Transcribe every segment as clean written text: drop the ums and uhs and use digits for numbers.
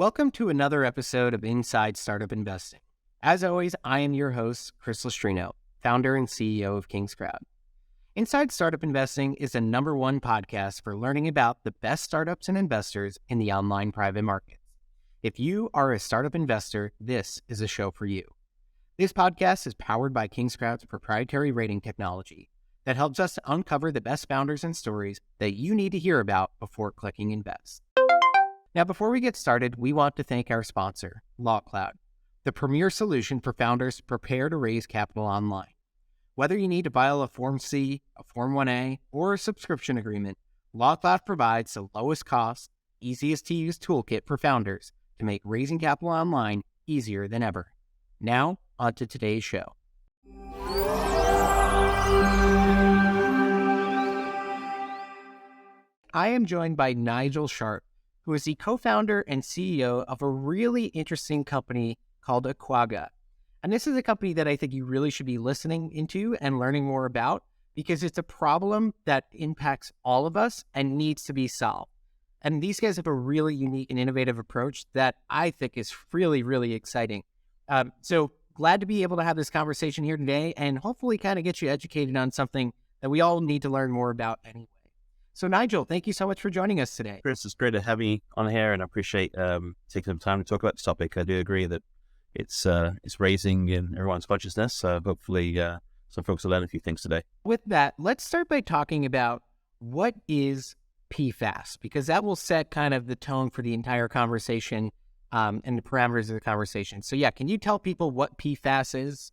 Welcome to another episode of Inside Startup Investing. As always, I am your host, Chris Lustrino, founder and CEO of King's Crowd. Inside Startup Investing is the #1 podcast for learning about the best startups and investors in the online private markets. If you are a startup investor, this is a show for you. This podcast is powered by King's Crowd's proprietary rating technology that helps us to uncover the best founders and stories that you need to hear about before clicking invest. Now, before we get started, we want to thank our sponsor, LawCloud, the premier solution for founders to prepare to raise capital online. Whether you need to file a Form C, a Form 1A, or a subscription agreement, LawCloud provides the lowest cost, easiest to use toolkit for founders to make raising capital online easier than ever. Now, on to today's show. I am joined by Nigel Sharp, who is the co-founder and CEO of a really interesting company called Aquagga. And this is a company that I think you really should be listening into and learning more about because it's a problem that impacts all of us and needs to be solved. And these guys have a really unique and innovative approach that I think is really, really exciting. So glad to be able to have this conversation here today and hopefully kind of get you educated on something that we all need to learn more about anyway. So Nigel, thank you so much for joining us today. Chris, it's great to have me on here, and I appreciate taking some time to talk about this topic. I do agree that it's raising in everyone's consciousness. Hopefully, some folks will learn a few things today. With that, let's start by talking about what is PFAS, because that will set kind of the tone for the entire conversation and the parameters of the conversation. So yeah, can you tell people what PFAS is?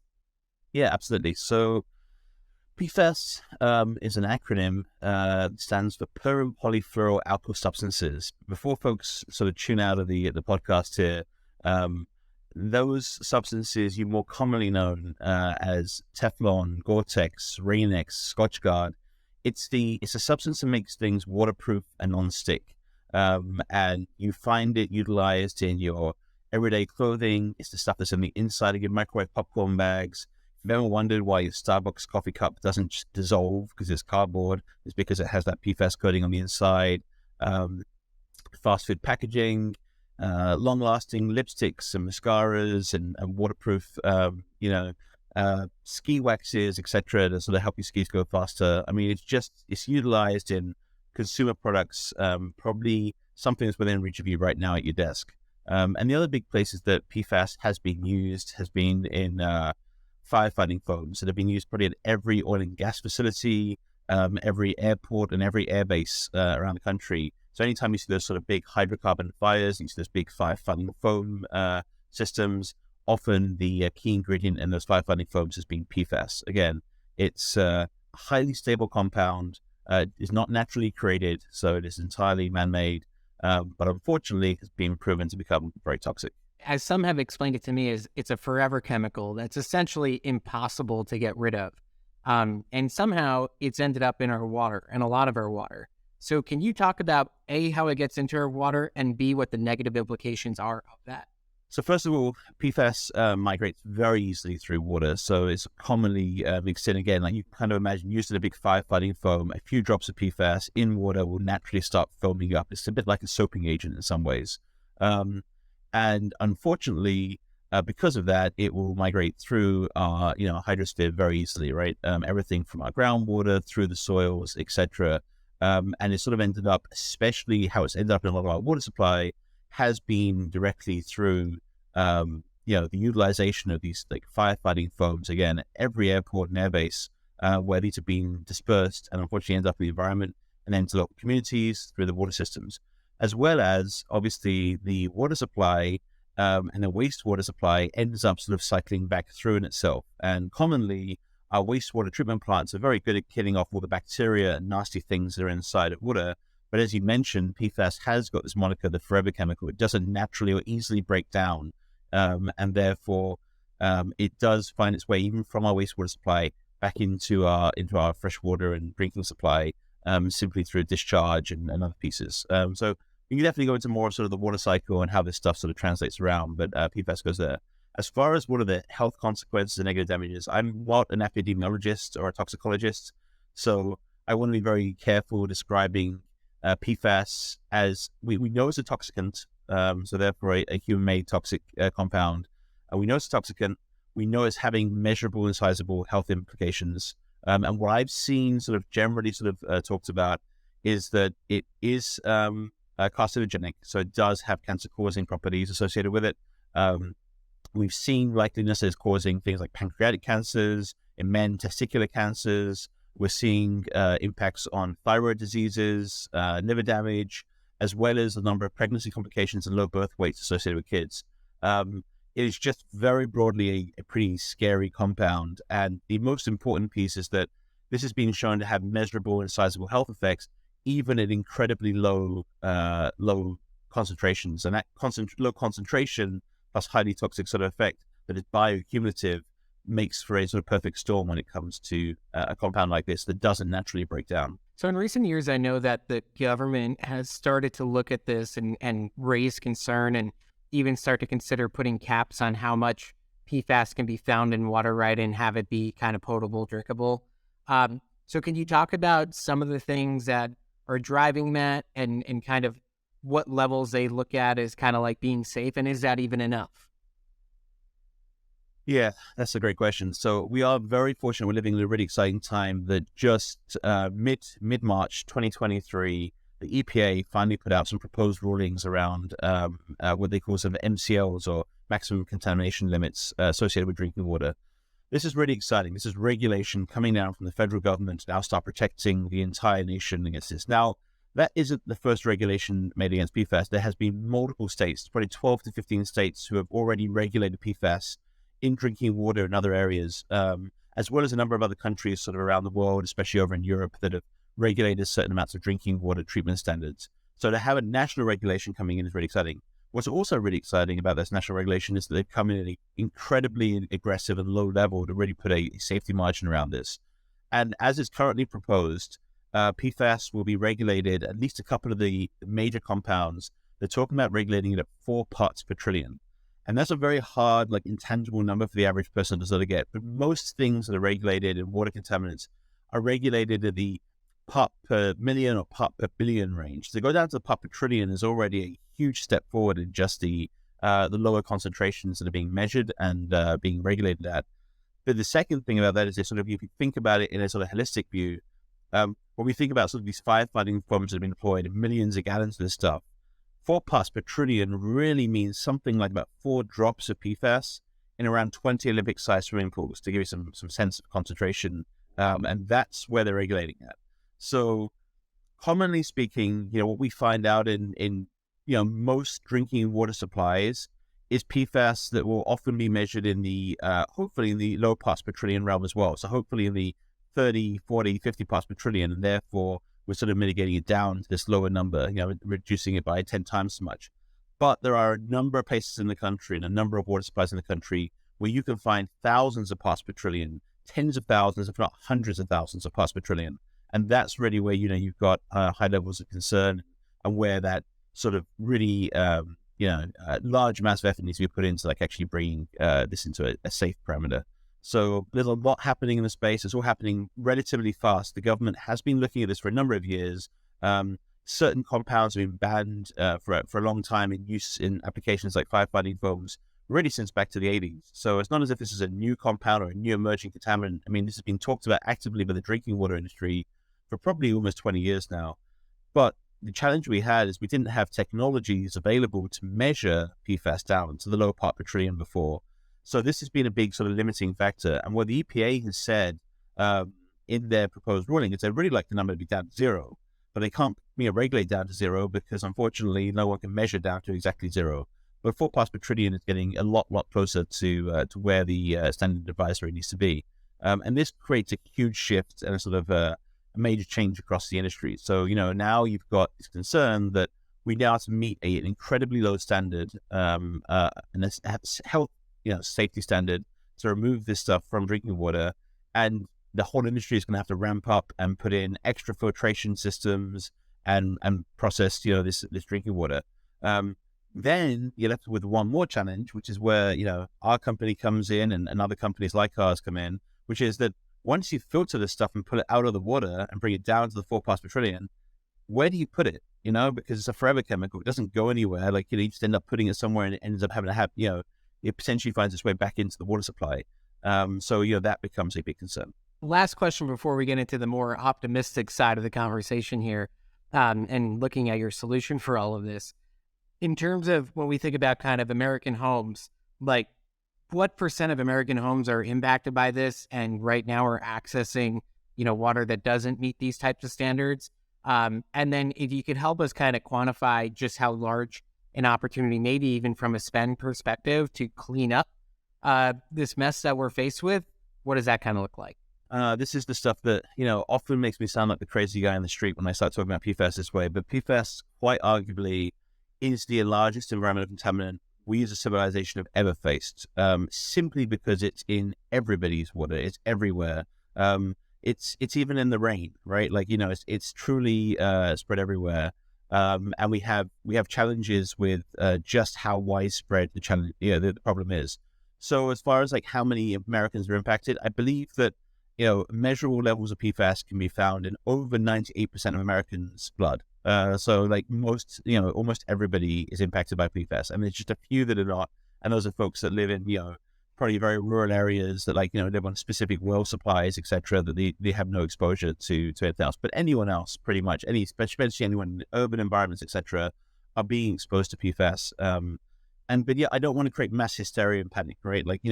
Yeah, absolutely. So PFAS is an acronym that stands for per and polyfluoroalkyl substances. Before folks sort of tune out of the podcast here, those substances you more commonly known as Teflon, Gore-Tex, Rain-X, Scotchgard. It's a substance that makes things waterproof and non-stick, and you find it utilized in your everyday clothing. It's the stuff that's in the inside of your microwave popcorn bags. If you've ever wondered why your Starbucks coffee cup doesn't just dissolve because it's cardboard, it's because it has that PFAS coating on the inside. Fast food packaging, long-lasting lipsticks and mascaras and waterproof, ski waxes, etc., to sort of help your skis go faster. I mean, it's utilized in consumer products, probably something that's within reach of you right now at your desk. And the other big places that PFAS has been used has been in firefighting foams that have been used probably at every oil and gas facility, every airport and every airbase around the country. So anytime you see those sort of big hydrocarbon fires, you see those big firefighting foam systems, often the key ingredient in those firefighting foams has been PFAS. Again, it's a highly stable compound, is not naturally created, so it is entirely man-made, but unfortunately has been proven to become very toxic. As some have explained it to me, it's a forever chemical that's essentially impossible to get rid of. And somehow it's ended up in our water, and a lot of our water. So can you talk about A, how it gets into our water, and B, what the negative implications are of that? So first of all, PFAS migrates very easily through water. So it's commonly mixed in again, like you kind of imagine used in a big firefighting foam, a few drops of PFAS in water will naturally start foaming up. It's a bit like a soaping agent in some ways. And unfortunately, because of that, it will migrate through our, hydrosphere very easily, right? Everything from our groundwater through the soils, etc. And it sort of ended up, especially how it's ended up in a lot of our water supply, has been directly through, the utilization of these like firefighting foams. Again, every airport and airbase where these are being dispersed and unfortunately end up in the environment and then to local communities through the water systems, as well as obviously the water supply and the wastewater supply ends up sort of cycling back through in itself. And commonly, our wastewater treatment plants are very good at killing off all the bacteria and nasty things that are inside of water. But as you mentioned, PFAS has got this moniker, the forever chemical. It doesn't naturally or easily break down. And therefore, it does find its way even from our wastewater supply back into our freshwater and drinking supply simply through discharge and other pieces. So you can definitely go into more of sort of the water cycle and how this stuff sort of translates around, but PFAS goes there. As far as what are the health consequences and negative damages, I'm not an epidemiologist or a toxicologist, so I want to be very careful describing PFAS as, we know it's a toxicant, so therefore a human-made toxic compound. And we know it's toxicant. We know it's having measurable and sizable health implications. And what I've seen sort of generally talked about is that it is carcinogenic, so it does have cancer-causing properties associated with it. We've seen likeliness as causing things like pancreatic cancers, in men, testicular cancers. We're seeing impacts on thyroid diseases, liver damage, as well as a number of pregnancy complications and low birth weights associated with kids. It is just very broadly a pretty scary compound. And the most important piece is that this has been shown to have measurable and sizable health effects, even at incredibly low concentrations. And that low concentration plus highly toxic sort of effect that is bioaccumulative makes for a sort of perfect storm when it comes to a compound like this that doesn't naturally break down. So in recent years, I know that the government has started to look at this and raise concern and even start to consider putting caps on how much PFAS can be found in water, right, and have it be kind of potable, drinkable. So can you talk about some of the things that are driving that and kind of what levels they look at as kind of like being safe, and is that even enough? Yeah, that's a great question. So we are very fortunate. We're living in a really exciting time that just mid-March 2023, the EPA finally put out some proposed rulings around what they call some MCLs, or maximum contamination limits, associated with drinking water. This is really exciting. This is regulation coming down from the federal government to now start protecting the entire nation against this. Now, that isn't the first regulation made against PFAS. There has been multiple states, probably 12 to 15 states, who have already regulated PFAS in drinking water and other areas, as well as a number of other countries sort of around the world, especially over in Europe, that have regulated certain amounts of drinking water treatment standards. So to have a national regulation coming in is really exciting. What's also really exciting about this national regulation is that they've come in at an incredibly aggressive and low level to really put a safety margin around this. And as is currently proposed, PFAS will be regulated, at least a couple of the major compounds. They're talking about regulating it at 4 parts per trillion. And that's a very hard, intangible number for the average person to sort of get. But most things that are regulated in water contaminants are regulated at the part per million or part per billion range. To go down to the part per trillion is already a huge step forward in just the lower concentrations that are being measured and being regulated at. But the second thing about that is if you think about it in a sort of holistic view, when we think about sort of these firefighting foams that have been deployed, millions of gallons of this stuff, 4 parts per trillion really means something like about 4 drops of PFAS in around 20 Olympic-sized swimming pools, to give you some sense of concentration. And that's where they're regulating at. So commonly speaking, what we find out in most drinking water supplies is PFAS that will often be measured in the, hopefully in the low parts per trillion realm as well. So hopefully in the 30, 40, 50 parts per trillion, and therefore we're sort of mitigating it down to this lower number, reducing it by 10 times as much. But there are a number of places in the country and a number of water supplies in the country where you can find thousands of parts per trillion, tens of thousands, if not hundreds of thousands of parts per trillion. And that's really where, you've got high levels of concern, and where that sort of really, large amounts of effort needs to be put into actually bringing this into a safe parameter. So there's a lot happening in the space. It's all happening relatively fast. The government has been looking at this for a number of years. Certain compounds have been banned for a long time in use in applications like firefighting foams, really since back to the 80s. So it's not as if this is a new compound or a new emerging contaminant. I mean, this has been talked about actively by the drinking water industry for probably almost 20 years now. But the challenge we had is we didn't have technologies available to measure PFAS down to the lower part per trillion before. So this has been a big sort of limiting factor. And what the EPA has said in their proposed ruling is they'd really like the number to be down to 0, but they can't regulate down to 0 because unfortunately no one can measure down to exactly 0. But 4 parts per trillion is getting a lot closer to where the standard advisory needs to be. And this creates a huge shift and a sort of a major change across the industry. So, now you've got this concern that we now have to meet an incredibly low standard and a health safety standard to remove this stuff from drinking water. And the whole industry is going to have to ramp up and put in extra filtration systems and process, this drinking water. Then you're left with one more challenge, which is where, our company comes in and other companies like ours come in, which is that once you filter this stuff and pull it out of the water and bring it down to the 4 parts per trillion, where do you put it? Because it's a forever chemical. It doesn't go anywhere. Like, you just end up putting it somewhere and it ends up having to have, it potentially finds its way back into the water supply. So that becomes a big concern. Last question before we get into the more optimistic side of the conversation here, and looking at your solution for all of this. In terms of when we think about kind of American homes, like what % of American homes are impacted by this and right now are accessing, water that doesn't meet these types of standards? And then if you could help us kind of quantify just how large an opportunity, maybe even from a spend perspective, to clean up this mess that we're faced with, what does that kind of look like? This is the stuff that, often makes me sound like the crazy guy in the street when I start talking about PFAS this way. But PFAS, quite arguably, is the largest environmental contaminant we as a civilization have ever faced, simply because it's in everybody's water. It's everywhere. It's even in the rain, right? Like, it's truly spread everywhere. And we have challenges with just how widespread the challenge, the problem is. So as far as like how many Americans are impacted, I believe that measurable levels of PFAS can be found in over 98% of Americans' blood. So like almost everybody is impacted by PFAS. I mean, there's just a few that are not. And those are folks that live in, probably very rural areas that live on specific well supplies, et cetera, that they have no exposure to anything else. But anyone else, pretty much, especially anyone in urban environments, et cetera, are being exposed to PFAS. But I don't want to create mass hysteria and panic, right? Like,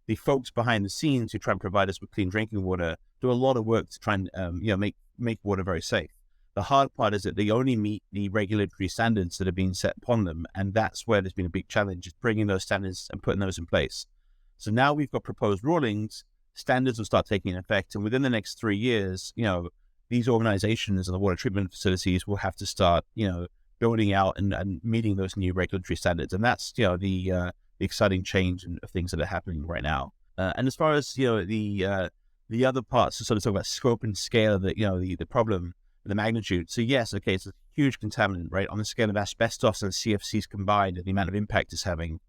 the folks behind the scenes who try and provide us with clean drinking water do a lot of work to try and, make water very safe. The hard part is that they only meet the regulatory standards that are being set upon them. And that's where there's been a big challenge, is bringing those standards and putting those in place. So now we've got proposed rulings, standards will start taking effect. And within the next 3 years, these organizations and the water treatment facilities will have to start, building out and meeting those new regulatory standards. And that's, the exciting change of things that are happening right now. And as far as, the other parts to sort of talk about scope and scale of the problem, the magnitude. So yes, okay, it's a huge contaminant, right? On the scale of asbestos and CFCs combined and the amount of impact it's having.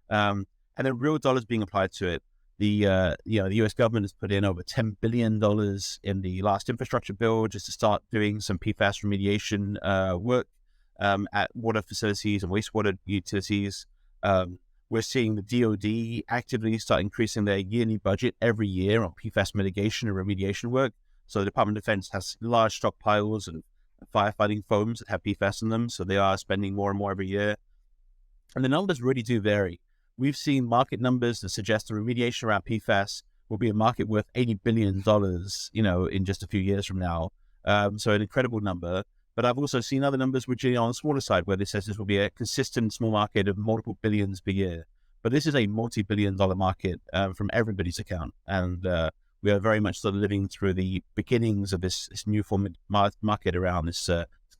And the real dollars being applied to it. The US government has put in over $10 billion in the last infrastructure bill just to start doing some PFAS remediation work at water facilities and wastewater utilities. We're seeing the DoD actively start increasing their yearly budget every year on PFAS mitigation and remediation work. So the Department of Defense has large stockpiles of firefighting foams that have PFAS in them. So they are spending more and more every year. And the numbers really do vary. We've seen market numbers that suggest the remediation around PFAS will be a market worth $80 billion, in just a few years from now. So an incredible number. But I've also seen other numbers which are on the smaller side, where this says this will be a consistent small market of multiple billions per year. But this is a multi-billion-dollar market from everybody's account. And we are very much sort of living through the beginnings of this new form of market around this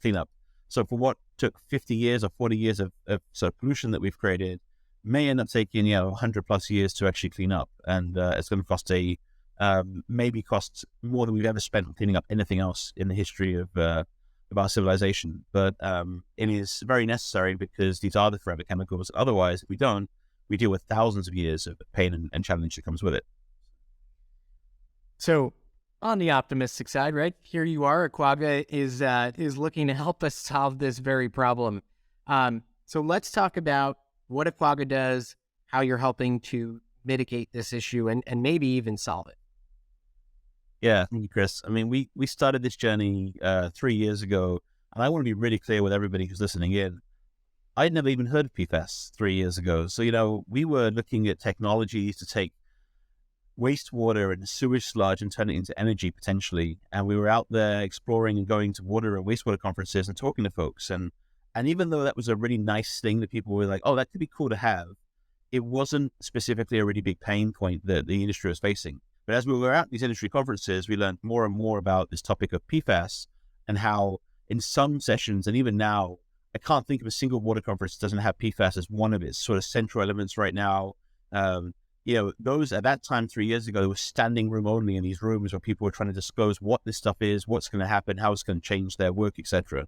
cleanup. So for what took 50 years or 40 years of sort of pollution that we've created, may end up taking 100 plus years to actually clean up. And it's going to cost maybe cost more than we've ever spent on cleaning up anything else in the history of our civilization. But it is very necessary because these are the forever chemicals. Otherwise, if we don't, we deal with thousands of years of pain and challenge that comes with it. So on the optimistic side, right, here you are, Aquagga is looking to help us solve this very problem. So let's talk about what Aquagga does, how you're helping to mitigate this issue and maybe even solve it. Yeah, thank you, Chris. I mean, we started this journey 3 years ago, and I want to be really clear with everybody who's listening in. I'd never even heard of PFAS 3 years ago. So, we were looking at technologies to take wastewater and sewage sludge and turn it into energy potentially. And we were out there exploring and going to water and wastewater conferences and talking to folks. And even though that was a really nice thing that people were like, oh, that could be cool to have, it wasn't specifically a really big pain point that the industry was facing. But as we were at these industry conferences, we learned more and more about this topic of PFAS and how in some sessions, and even now, I can't think of a single water conference that doesn't have PFAS as one of its sort of central elements right now. Those at that time 3 years ago, there was standing room only in these rooms where people were trying to disclose what this stuff is, what's going to happen, how it's going to change their work, etc.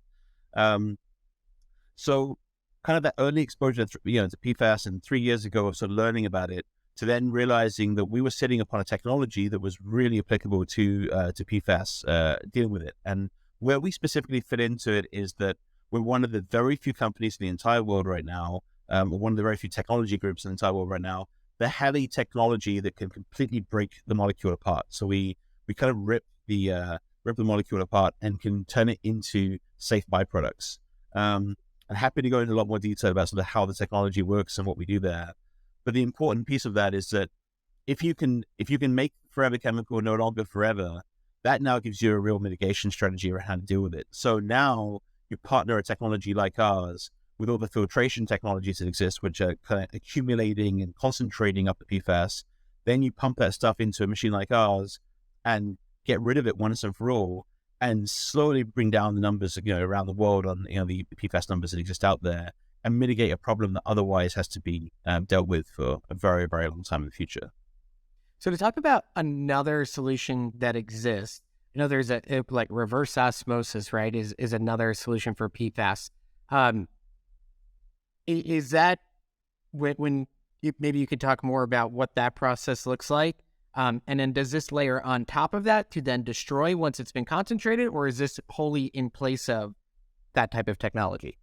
So kind of that early exposure to PFAS and 3 years ago of sort of learning about it, to then realizing that we were sitting upon a technology that was really applicable to PFAS, dealing with it. And Where we specifically fit into it is that we're one of the very few companies in the entire world right now, one of the very few technology groups in the entire world right now, that have a technology that can completely break the molecule apart. So we kind of rip the molecule apart and can turn it into safe byproducts. I'm happy to go into a lot more detail about sort of how the technology works and what we do there. But the important piece of that is that if you can make forever chemical no longer forever, that now gives you a real mitigation strategy around how to deal with it. So now you partner a technology like ours with all the filtration technologies that exist, which are kind of accumulating and concentrating up the PFAS. Then you pump that stuff into a machine like ours and get rid of it once and for all, and slowly bring down the numbers, around the world on, the PFAS numbers that exist out there, and mitigate a problem that otherwise has to be dealt with for a very, very long time in the future. So to talk about another solution that exists, there's like reverse osmosis, right? Is another solution for PFAS. Is that when maybe you could talk more about what that process looks like? And then does this layer on top of that to then destroy once it's been concentrated, or is this wholly in place of that type of technology?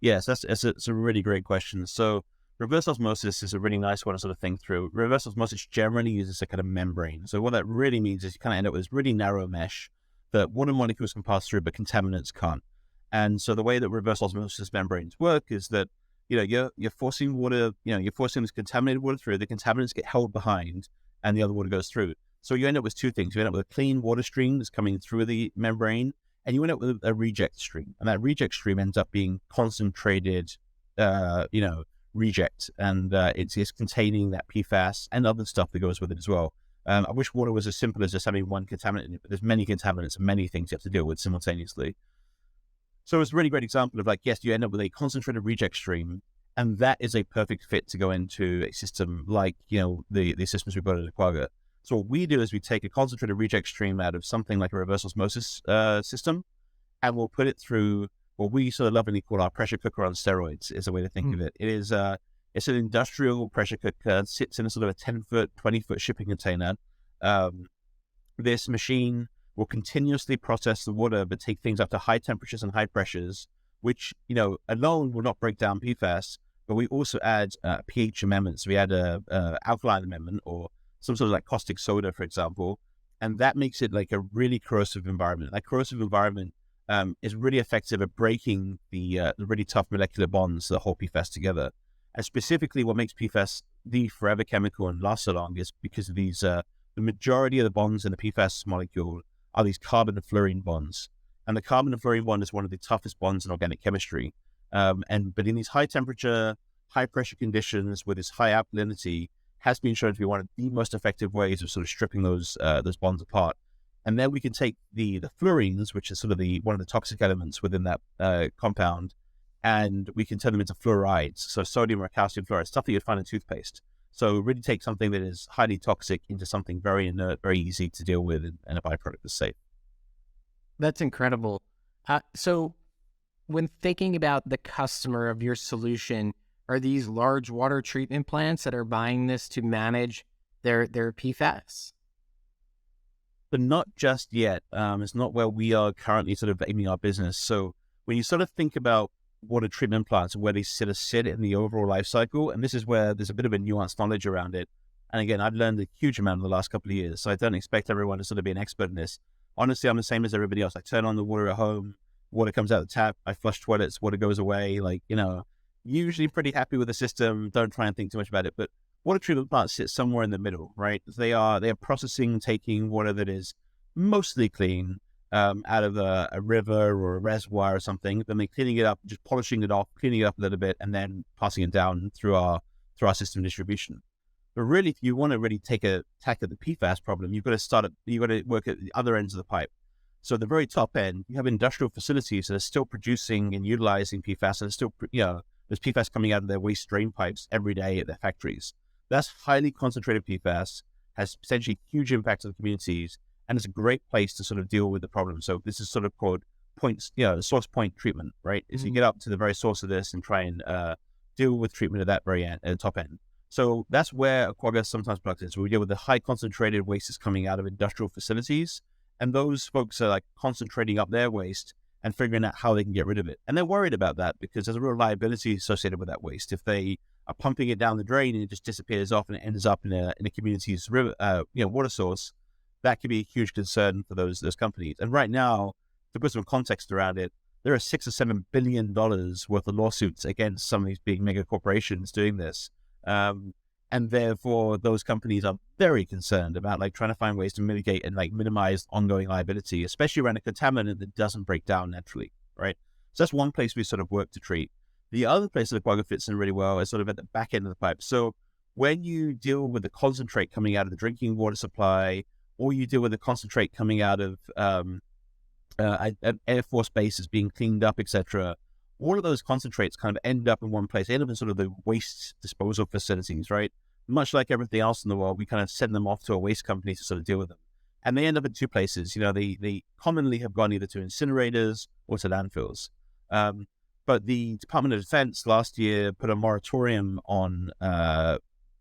Yes, it's a really great question. So reverse osmosis is a really nice one to sort of think through. Reverse osmosis generally uses a kind of membrane. So what that really means is you kind of end up with this really narrow mesh that water molecules can pass through, but contaminants can't. And so the way that reverse osmosis membranes work is that, you're forcing water, you're forcing this contaminated water through, the contaminants get held behind, and the other water goes through. So you end up with two things. You end up with a clean water stream that's coming through the membrane, and you end up with a reject stream. And that reject stream ends up being concentrated, reject, and it's containing that PFAS and other stuff that goes with it as well. I wish water was as simple as just having one contaminant in it, but there's many contaminants and many things you have to deal with simultaneously. So it's a really great example of yes, you end up with a concentrated reject stream, and that is a perfect fit to go into a system like, the systems we've got at Aquagga. So what we do is we take a concentrated reject stream out of something like a reverse osmosis system, and we'll put it through what we sort of lovingly call our pressure cooker on steroids, is a way to think of it. It is it's an industrial pressure cooker, sits in a sort of a 10-foot, 20-foot shipping container. This machine will continuously process the water, but take things up to high temperatures and high pressures, which, alone will not break down PFAS, but we also add pH amendments. We add a alkaline amendment or some sort of like caustic soda, for example, and that makes it like a really corrosive environment. That corrosive environment is really effective at breaking the really tough molecular bonds that hold PFAS together. And specifically what makes PFAS the forever chemical and last so long is because of these, the majority of the bonds in the PFAS molecule are these carbon and fluorine bonds. And the carbon and fluorine bond is one of the toughest bonds in organic chemistry. But in these high temperature, high pressure conditions with this high alkalinity has been shown to be one of the most effective ways of sort of stripping those bonds apart. And then we can take the fluorines, which is sort of one of the toxic elements within that compound, and we can turn them into fluorides. So sodium or calcium fluoride, stuff that you'd find in toothpaste. So really take something that is highly toxic into something very inert, very easy to deal with, and a byproduct that's safe. That's incredible. So when thinking about the customer of your solution, are these large water treatment plants that are buying this to manage their PFAS? But not just yet. It's not where we are currently sort of aiming our business. So when you sort of think about water treatment plants and where they sit in the overall life cycle, and this is where there's a bit of a nuanced knowledge around it. And again, I've learned a huge amount in the last couple of years, so I don't expect everyone to sort of be an expert in this. Honestly, I'm the same as everybody else. I turn on the water at home, water comes out the tap, I flush toilets, water goes away. Usually pretty happy with the system, don't try and think too much about it. But water treatment plants sit somewhere in the middle, right? They are processing, taking water that is mostly clean, out of a river or a reservoir or something, then they're cleaning it up, just polishing it off, cleaning it up a little bit, and then passing it down through our system distribution. But really, if you want to really tackle the PFAS problem, you've got to work at the other ends of the pipe. So at the very top end, you have industrial facilities that are still producing and utilizing PFAS, and still, there's PFAS coming out of their waste drain pipes every day at their factories. That's highly concentrated PFAS, has potentially huge impacts on the communities, and it's a great place to sort of deal with the problem. So this is sort of called source point treatment, right? Is you get up to the very source of this and try and deal with treatment at that very end, at the top end. So that's where Aquagga sometimes plugs in. So we deal with the high concentrated wastes coming out of industrial facilities, And those folks are like concentrating up their waste and figuring out how they can get rid of it. And they're worried about that because there's a real liability associated with that waste. If they are pumping it down the drain and it just disappears off and it ends up in a community's river, water source, that could be a huge concern for those companies. And right now, to put some context around it, there are $6 or $7 billion worth of lawsuits against some of these big mega corporations doing this. And therefore, those companies are very concerned about like trying to find ways to mitigate and like minimize ongoing liability, especially around a contaminant that doesn't break down naturally, right? So that's one place we sort of work to treat. The other place that Aquagga fits in really well is sort of at the back end of the pipe. So when you deal with the concentrate coming out of the drinking water supply, or you deal with the concentrate coming out of Air Force bases being cleaned up, etc., all of those concentrates kind of end up in one place. They end up in sort of the waste disposal facilities, right? Much like everything else in the world, we kind of send them off to a waste company to sort of deal with them. And they end up in two places. You know, they commonly have gone either to incinerators or to landfills. But the Department of Defense last year put a moratorium on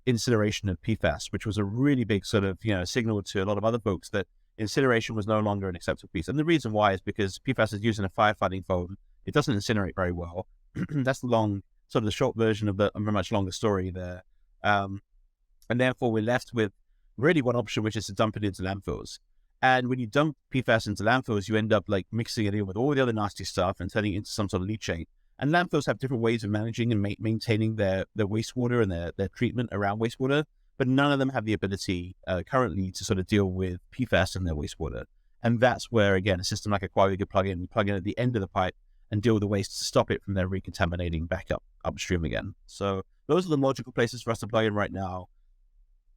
incineration of PFAS, which was a really big sort of, signal to a lot of other folks that incineration was no longer an acceptable piece. And the reason why is because PFAS is used in a firefighting foam. It doesn't incinerate very well. That's the short version of a much longer story there. And therefore we're left with really one option, which is to dump it into landfills. And when you dump PFAS into landfills, you end up like mixing it in with all the other nasty stuff and turning it into some sort of leachate. And landfills have different ways of managing and maintaining their wastewater and their treatment around wastewater, but none of them have the ability currently to sort of deal with PFAS in their wastewater. And that's where, again, a system like Aquagga could plug in. We plug in at the end of the pipe and deal with the waste to stop it from then recontaminating back upstream again. So those are the logical places for us to plug in right now.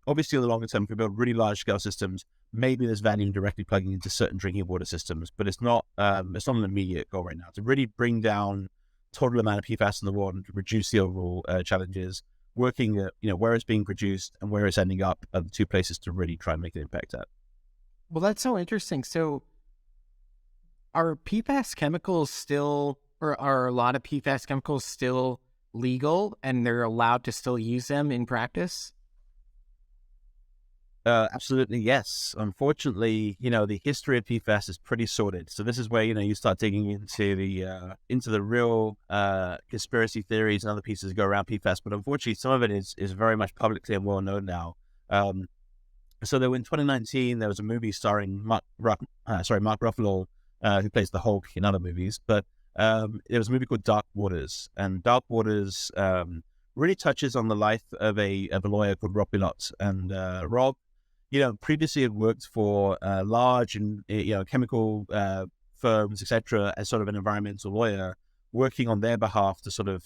Obviously, in the longer term, if we build really large-scale systems, maybe there's value in directly plugging into certain drinking water systems, but it's not an immediate goal right now. To really bring down total amount of PFAS in the water and to reduce the overall challenges, working at where it's being produced and where it's ending up are the two places to really try and make an impact at. Well, that's so interesting. So are PFAS chemicals still, or are a lot of PFAS chemicals still legal and they're allowed to still use them in practice? Absolutely, yes. Unfortunately, the history of PFAS is pretty sordid. So this is where, you start digging into the real conspiracy theories and other pieces that go around PFAS. But unfortunately, some of it is very much publicly and well known now. So in 2019, there was a movie starring Mark Ruffalo, who plays the Hulk in other movies. But there was a movie called Dark Waters, and Dark Waters really touches on the life of a lawyer called Rob Bilott. And Rob, previously had worked for large and chemical firms, etc., as sort of an environmental lawyer, working on their behalf to sort of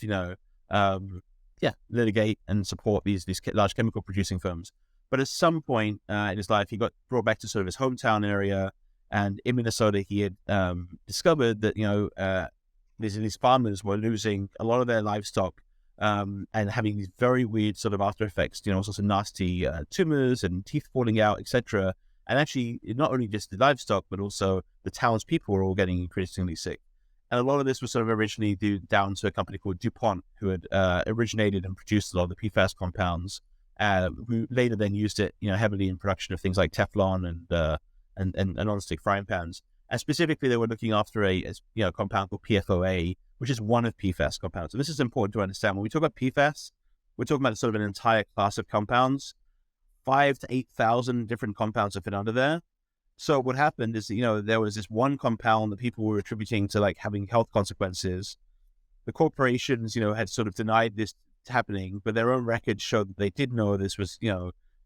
litigate and support these large chemical producing firms. But at some point in his life, he got brought back to sort of his hometown area, and in Minnesota, he had discovered that these farmers were losing a lot of their livestock. And having these very weird sort of after effects, all sorts of nasty tumors and teeth falling out, etc. And actually, not only just the livestock, but also the townspeople were all getting increasingly sick. And a lot of this was sort of originally due down to a company called DuPont, who had originated and produced a lot of the PFAS compounds, who later then used it, heavily in production of things like Teflon and non-stick frying pans. And specifically, they were looking after a compound called PFOA, which is one of PFAS compounds. And this is important to understand. When we talk about PFAS, we're talking about sort of an entire class of compounds. 5,000 to 8,000 different compounds are fit under there. So what happened is, there was this one compound that people were attributing to like having health consequences. The corporations, had sort of denied this happening, but their own records showed that they did know this was,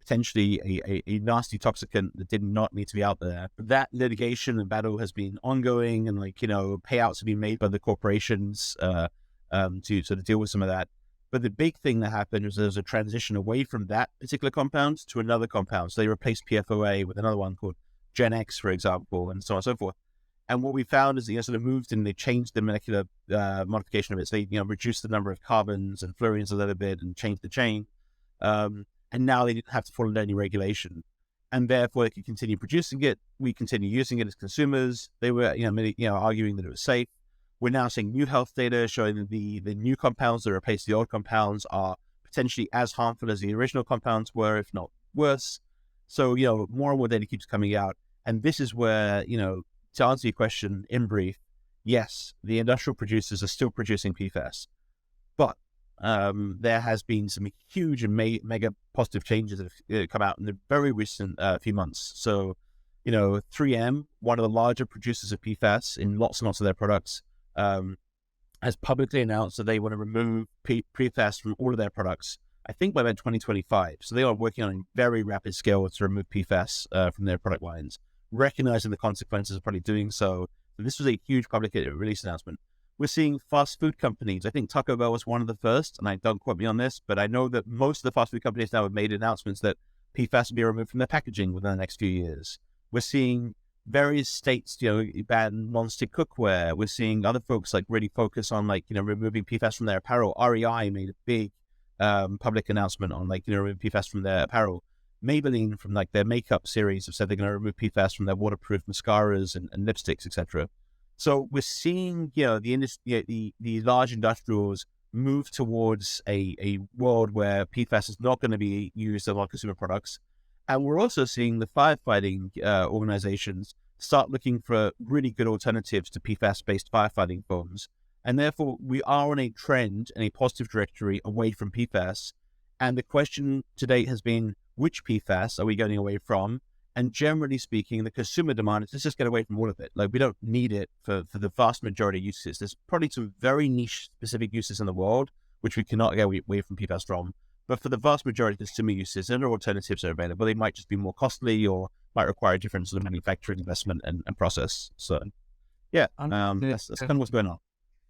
potentially a nasty toxicant that did not need to be out there. But that litigation and battle has been ongoing, and payouts have been made by the corporations to sort of deal with some of that. But the big thing that happened was there was a transition away from that particular compound to another compound. So they replaced PFOA with another one called Gen X, for example, and so on and so forth. And what we found is they sort of moved and they changed the molecular modification of it. So they reduced the number of carbons and fluorines a little bit and changed the chain. And now they didn't have to follow any regulation, and therefore they could continue producing it. We continue using it as consumers. They were, arguing that it was safe. We're now seeing new health data showing that the new compounds that replace the old compounds are potentially as harmful as the original compounds were, if not worse. So, more and more data keeps coming out. And this is where, to answer your question in brief, yes, the industrial producers are still producing PFAS, but there has been some huge and mega positive changes that have come out in the very recent few months. So, 3M, one of the larger producers of PFAS in lots and lots of their products, has publicly announced that they want to remove PFAS from all of their products, I think by about 2025. So they are working on a very rapid scale to remove PFAS from their product lines, recognizing the consequences of probably doing so. So this was a huge public release announcement. We're seeing fast food companies. I think Taco Bell was one of the first, and I don't quote me on this, but I know that most of the fast food companies now have made announcements that PFAS will be removed from their packaging within the next few years. We're seeing various states, ban non-stick cookware. We're seeing other folks really focus on removing PFAS from their apparel. REI made a big public announcement on removing PFAS from their apparel. Maybelline from their makeup series have said they're going to remove PFAS from their waterproof mascaras and lipsticks, etc. So we're seeing the large industrials move towards a world where PFAS is not going to be used in our consumer products. And we're also seeing the firefighting organizations start looking for really good alternatives to PFAS-based firefighting foams. And therefore, we are on a trend and a positive trajectory away from PFAS. And the question to date has been, which PFAS are we going away from? And generally speaking, the consumer demand is let's just get away from all of it. We don't need it for the vast majority of uses. There's probably some very niche specific uses in the world, which we cannot get away from PFAS from. But for the vast majority of consumer uses, there are alternatives that are available. They might just be more costly or might require a different sort of manufacturing investment and process. So, yeah, that's kind of what's going on.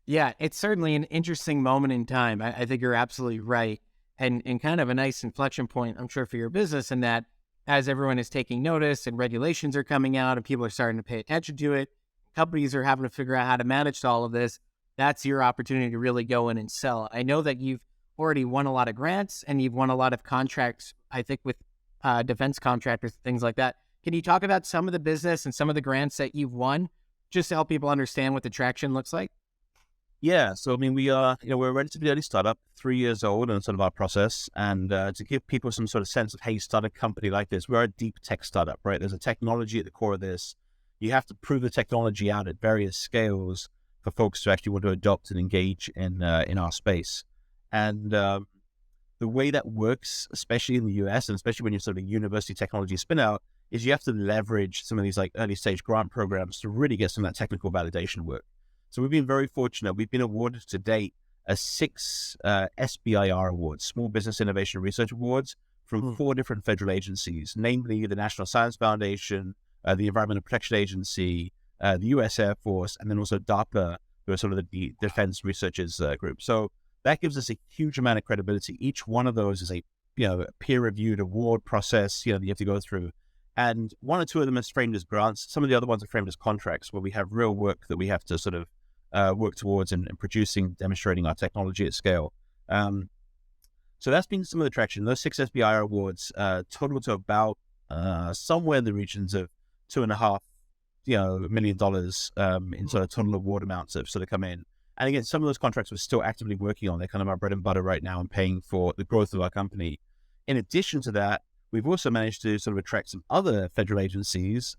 Yeah, it's certainly an interesting moment in time. I think you're absolutely right. And kind of a nice inflection point, I'm sure, for your business in that as everyone is taking notice and regulations are coming out and people are starting to pay attention to it, companies are having to figure out how to manage all of this. That's your opportunity to really go in and sell. I know that you've already won a lot of grants and you've won a lot of contracts, I think, with defense contractors, things like that. Can you talk about some of the business and some of the grants that you've won just to help people understand what the traction looks like? Yeah, so we are, we're a relatively early startup, 3 years old in sort of our process, and to give people some sort of sense of how you start a company like this, we're a deep tech startup, right? There's a technology at the core of this. You have to prove the technology out at various scales for folks to actually want to adopt and engage in our space. And the way that works, especially in the US, and especially when you're sort of a university technology spin out, is you have to leverage some of these early stage grant programs to really get some of that technical validation work. So we've been very fortunate. We've been awarded to date 6 SBIR awards, Small Business Innovation Research Awards, from 4 different federal agencies, namely the National Science Foundation, the Environmental Protection Agency, the U.S. Air Force, and then also DARPA, who are sort of the Defense Researchers Group. So that gives us a huge amount of credibility. Each one of those is a peer-reviewed award process that you have to go through. And 1 or 2 of them is framed as grants. Some of the other ones are framed as contracts where we have real work that we have to sort of work towards and producing, demonstrating our technology at scale. So that's been some of the traction. Those 6 SBIR awards total to about somewhere in the regions of $2.5 million in sort of total award amounts that sort of come in. And again, some of those contracts we're still actively working on. They're kind of our bread and butter right now and paying for the growth of our company. In addition to that, we've also managed to sort of attract some other federal agencies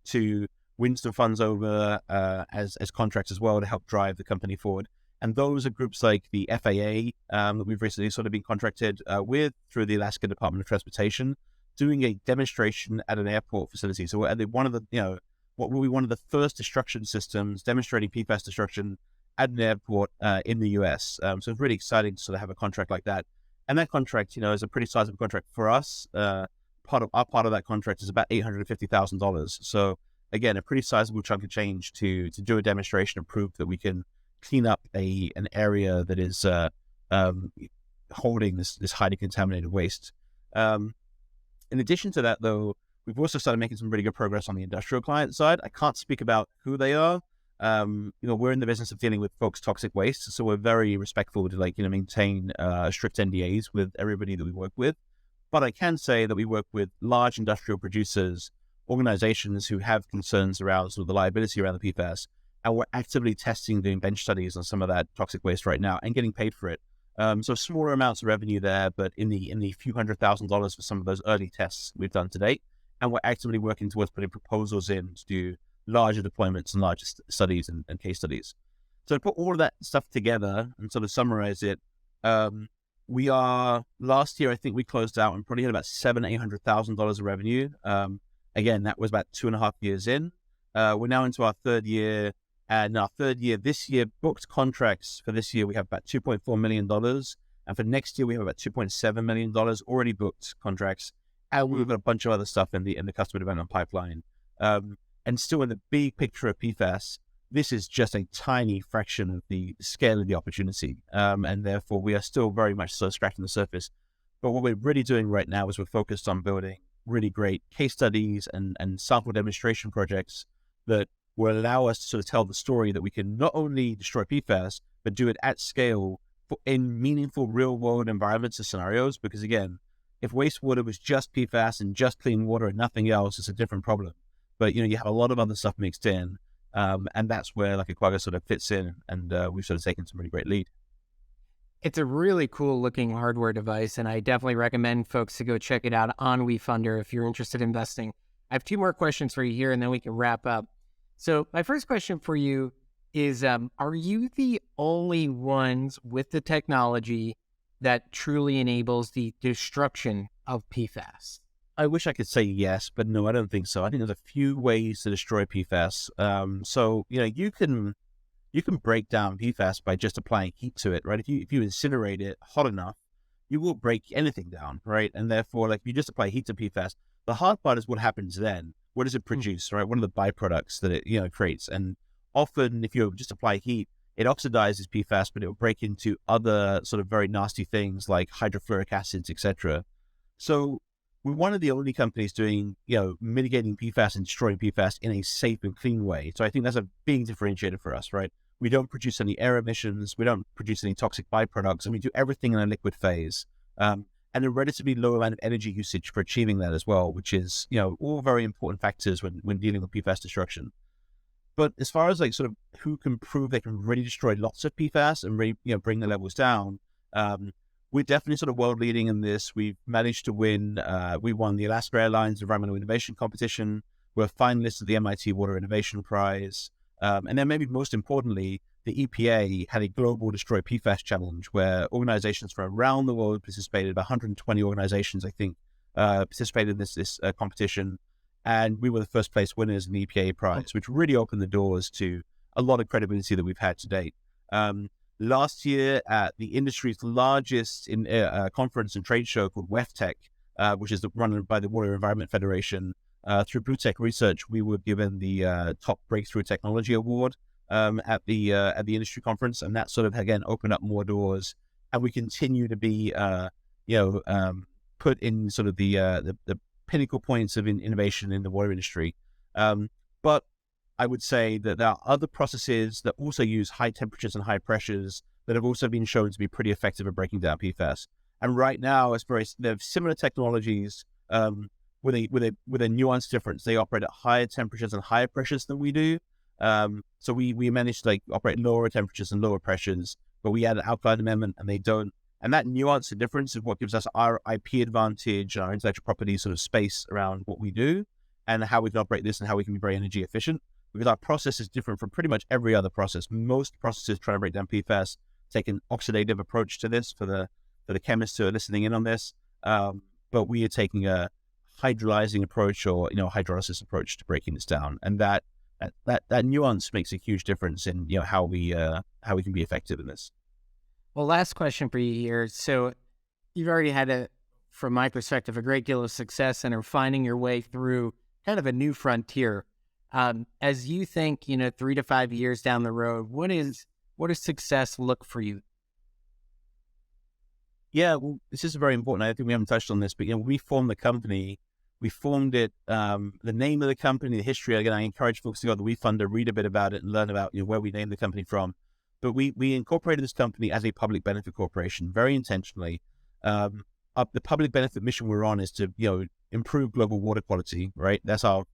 to win some funds over as contracts as well to help drive the company forward. And those are groups like the FAA that we've recently sort of been contracted with through the Alaska Department of Transportation, doing a demonstration at an airport facility. So we're one of the, what will be one of the first destruction systems demonstrating PFAS destruction at an airport in the US. So it's really exciting to sort of have a contract like that. And that contract, is a pretty sizable contract for us. Part of that contract is about $850,000. So again, a pretty sizable chunk of change to do a demonstration and prove that we can clean up an area that is holding this highly contaminated waste. In addition to that, though, we've also started making some really good progress on the industrial client side. I can't speak about who they are. We're in the business of dealing with folks' toxic waste, so we're very respectful to maintain strict NDAs with everybody that we work with. But I can say that we work with large industrial producers, organizations who have concerns around sort of the liability around the PFAS, and we're actively testing, doing bench studies on some of that toxic waste right now and getting paid for it. So smaller amounts of revenue there, but in the few $100,000s for some of those early tests we've done to date. and we're actively working towards putting proposals in to do larger deployments and larger studies and case studies. So to put all of that stuff together and sort of summarize it, we are, last year, I think we closed out and probably had about $700,000-$800,000 of revenue. Again, that was about 2.5 years in. We're now into our third year, and our third year this year, booked contracts for this year, we have about $2.4 million. And for next year, we have about $2.7 million already booked contracts. And we've got a bunch of other stuff in the customer development pipeline. And still in the big picture of PFAS, this is just a tiny fraction of the scale of the opportunity. And therefore, we are still very much so scratching the surface. But what we're really doing right now is we're focused on building really great case studies and sample demonstration projects that will allow us to sort of tell the story that we can not only destroy PFAS, but do it at scale in meaningful real-world environments and scenarios. Because again, if wastewater was just PFAS and just clean water and nothing else, it's a different problem. But you have a lot of other stuff mixed in, and that's where like Aquagga sort of fits in, and we've sort of taken some really great lead. It's a really cool looking hardware device, and I definitely recommend folks to go check it out on WeFunder if you're interested in investing. I have 2 more questions for you here, and then we can wrap up. So my first question for you is, are you the only ones with the technology that truly enables the destruction of PFAS? I wish I could say yes, but no, I don't think so. I think there's a few ways to destroy PFAS. So you can break down PFAS by just applying heat to it, right? If you incinerate it hot enough, you will break anything down, right? And therefore, like, if you just apply heat to PFAS, the hard part is what happens then. What does it produce, right? What are the byproducts that it creates? And often, if you just apply heat, it oxidizes PFAS, but it will break into other sort of very nasty things like hydrofluoric acids, etc. So we're one of the only companies doing, mitigating PFAS and destroying PFAS in a safe and clean way. So I think that's a big differentiator for us, right? We don't produce any air emissions. We don't produce any toxic byproducts, and we do everything in a liquid phase. And a relatively low amount of energy usage for achieving that as well, which is, all very important factors when dealing with PFAS destruction. But as far as like sort of who can prove they can really destroy lots of PFAS and really, bring the levels down, we're definitely sort of world leading in this. We've managed to win. We won the Alaska Airlines Environmental Innovation Competition. We're finalists of the MIT Water Innovation Prize. And then maybe most importantly, the EPA had a global Destroy PFAS challenge where organizations from around the world participated. About 120 organizations, I think, participated in this competition. And we were the first place winners in the EPA prize, which really opened the doors to a lot of credibility that we've had to date. Last year at the industry's largest conference and trade show called WEFTech, which is run by the Water Environment Federation, through Blue Tech Research, we were given the top breakthrough technology award at the industry conference, and that sort of again opened up more doors. And we continue to be put in sort of the pinnacle points of innovation in the water industry. But I would say that there are other processes that also use high temperatures and high pressures that have also been shown to be pretty effective at breaking down PFAS. And right now, there are similar technologies with a nuanced difference. They operate at higher temperatures and higher pressures than we do. So we manage to operate lower temperatures and lower pressures, but we add an alkaline amendment and they don't. And that nuance and difference is what gives us our IP advantage, our intellectual property sort of space around what we do and how we can operate this and how we can be very energy efficient. Because our process is different from pretty much every other process. Most processes trying to break down PFAS take an oxidative approach to this for the chemists who are listening in on this. But we are taking a hydrolyzing approach or hydrolysis approach to breaking this down, and that nuance makes a huge difference in how we can be effective in this. Well, last question for you here. So you've already had from my perspective, a great deal of success and are finding your way through kind of a new frontier. As you think, 3 to 5 years down the road, what does success look for you? Yeah, well, this is very important. I think we haven't touched on this, but we formed the company. We formed it, the name of the company, the history. Again, I encourage folks to go to the WeFunder, read a bit about it, and learn about where we named the company from. But we incorporated this company as a public benefit corporation very intentionally. The public benefit mission we're on is to improve global water quality. Right, that's our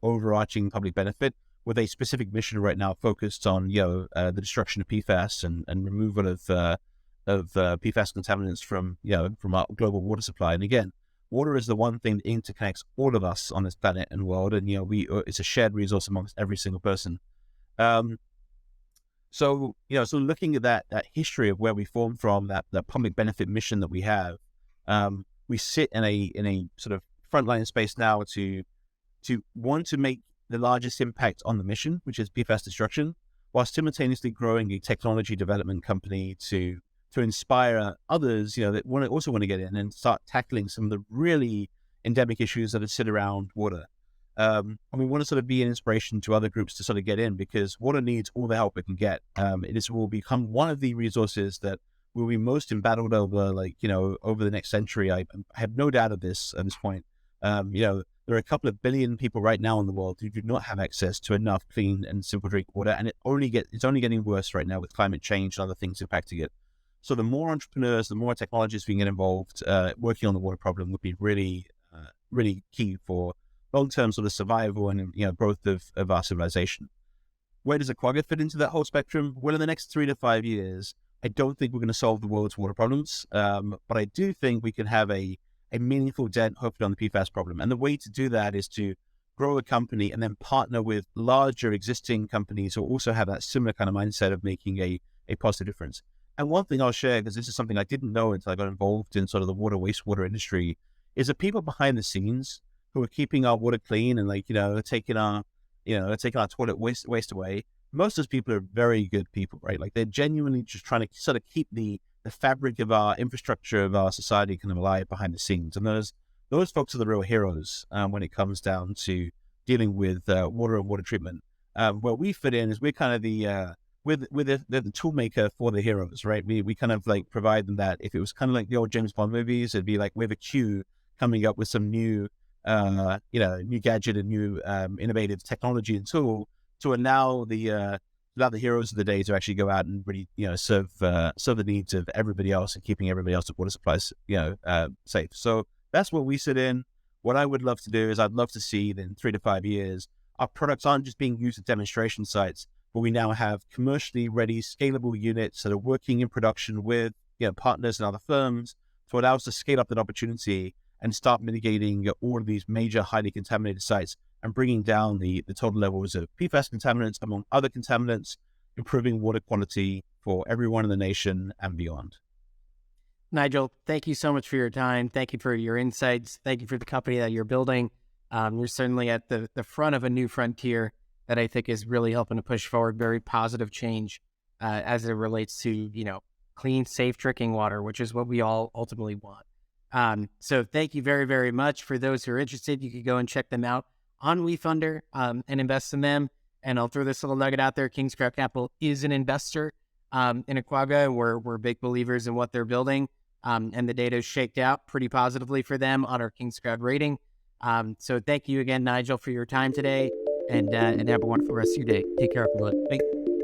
overarching public benefit, with a specific mission right now focused on the destruction of PFAS and removal of PFAS contaminants from our global water supply. And again, water is the one thing that interconnects all of us on this planet and world, and it's a shared resource amongst every single person. So looking at that history of where we formed from, that public benefit mission that we have, we sit in a sort of frontline space now to want to make the largest impact on the mission, which is PFAS destruction, while simultaneously growing a technology development company to inspire others, that also want to get in and start tackling some of the really endemic issues that sit around water. And we want to sort of be an inspiration to other groups to sort of get in, because water needs all the help it can get. It will become one of the resources that will be most embattled over, over the next century. I have no doubt of this at this point. There are a couple of billion people right now in the world who do not have access to enough clean and simple drinking water, and it's only getting worse right now with climate change and other things impacting it. So the more entrepreneurs, the more technologists we can get involved working on the water problem would be really, really key for long-term sort of survival and growth of our civilization. Where does Aquagga fit into that whole spectrum? Well, in the next 3 to 5 years, I don't think we're going to solve the world's water problems, but I do think we can have a meaningful dent, hopefully, on the PFAS problem. And the way to do that is to grow a company and then partner with larger existing companies who also have that similar kind of mindset of making a positive difference. And one thing I'll share, because this is something I didn't know until I got involved in sort of the water wastewater industry, is the people behind the scenes who are keeping our water clean and taking our toilet waste away. Most of those people are very good people, right? Like, they're genuinely just trying to sort of keep the fabric of our infrastructure of our society kind of alive behind the scenes. And those folks are the real heroes when it comes down to dealing with water and water treatment. Where we fit in is we're kind of we're the tool maker for the heroes, right? We kind of like provide them that. If it was kind of like the old James Bond movies, it'd be like we have a Q coming up with some new new gadget and new innovative technology and tool to allow the heroes of the day to actually go out and really serve the needs of everybody else and keeping everybody else's water supplies safe. So that's what we sit in. What I would love to do is I'd love to see that in 3 to 5 years our products aren't just being used at demonstration sites, but we now have commercially ready, scalable units that are working in production with partners and other firms to allow us to scale up that opportunity and start mitigating all of these major highly contaminated sites and bringing down the total levels of PFAS contaminants among other contaminants, improving water quality for everyone in the nation and beyond. Nigel, thank you so much for your time. Thank you for your insights. Thank you for the company that you're building. You're certainly at the front of a new frontier that I think is really helping to push forward very positive change as it relates to, clean, safe drinking water, which is what we all ultimately want. So thank you very, very much. For those who are interested, you could go and check them out on WeFunder and invest in them. And I'll throw this little nugget out there. King's Crowd Capital is an investor in Aquagga. We're big believers in what they're building. And the data is shaked out pretty positively for them on our King's Crowd rating. So thank you again, Nigel, for your time today. And have a wonderful rest of your day. Take care, everyone.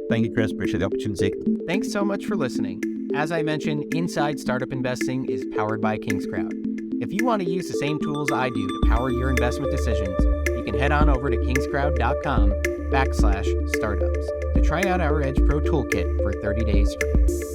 Thank you, Chris. Appreciate the opportunity. Thanks so much for listening. As I mentioned, Inside Startup Investing is powered by King's Crowd. If you want to use the same tools I do to power your investment decisions, you can head on over to kingscrowd.com/startups to try out our Edge Pro Toolkit for 30 days free.